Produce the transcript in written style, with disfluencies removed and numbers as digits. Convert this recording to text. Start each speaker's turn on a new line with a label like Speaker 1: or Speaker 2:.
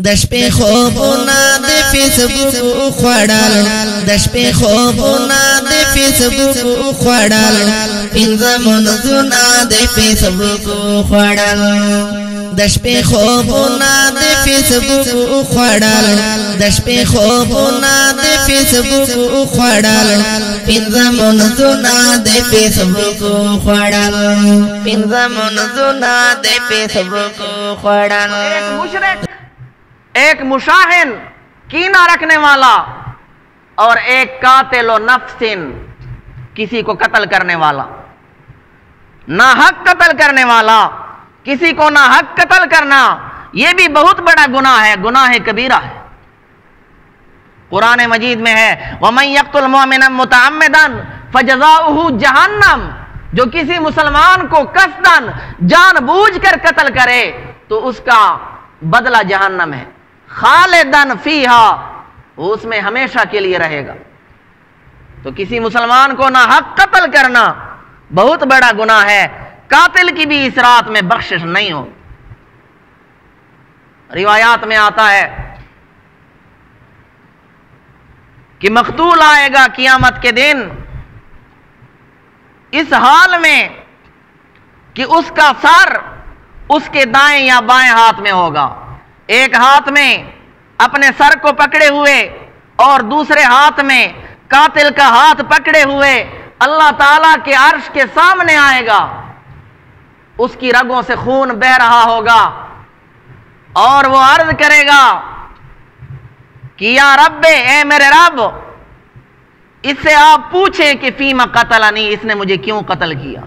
Speaker 1: دشپې خوبونه د Facebook خوړل دشپې خوبونه د Facebook خوړل پنځه منځونه د Facebook خوړل دشپې خوبونه د Facebook خوړل دشپې خوبونه د Facebook خوړل پنځه منځونه د Facebook خوړل پنځه منځونه د Facebook خوړل
Speaker 2: ایک مشاہن کینہ رکھنے والا اور ایک قاتل و نفسن کسی کو قتل کرنے والا، ناحق قتل کرنے والا، کسی کو ناحق قتل کرنا یہ بھی بہت بڑا گناہ ہے، گناہ کبیرہ ہے۔ قرآن مجید میں ہے وَمَن يَقْتُلْ مُؤْمِنًا مُتَعَمِّدًا فَجَزَاؤُهُ جَہَنَّمَ، جو کسی مسلمان کو قصداً جان بوجھ کر قتل کرے تو اس کا بدلہ جہنم ہے، خالدن فیہا، وہ اس میں ہمیشہ کے لیے رہے گا۔ تو کسی مسلمان کو ناحق قتل کرنا بہت بڑا گناہ ہے، قاتل کی بھی اس رات میں بخشش نہیں ہو۔ روایات میں آتا ہے کہ مقتول آئے گا قیامت کے دن اس حال میں کہ اس کا سر اس کے دائیں یا بائیں ہاتھ میں ہوگا، ایک ہاتھ میں اپنے سر کو پکڑے ہوئے اور دوسرے ہاتھ میں قاتل کا ہاتھ پکڑے ہوئے اللہ تعالیٰ کے عرش کے سامنے آئے گا، اس کی رگوں سے خون بہہ رہا ہوگا اور وہ عرض کرے گا کہ یا رب، اے میرے رب، اس سے آپ پوچھیں کہ فیما قتلنی، اس نے مجھے کیوں قتل کیا۔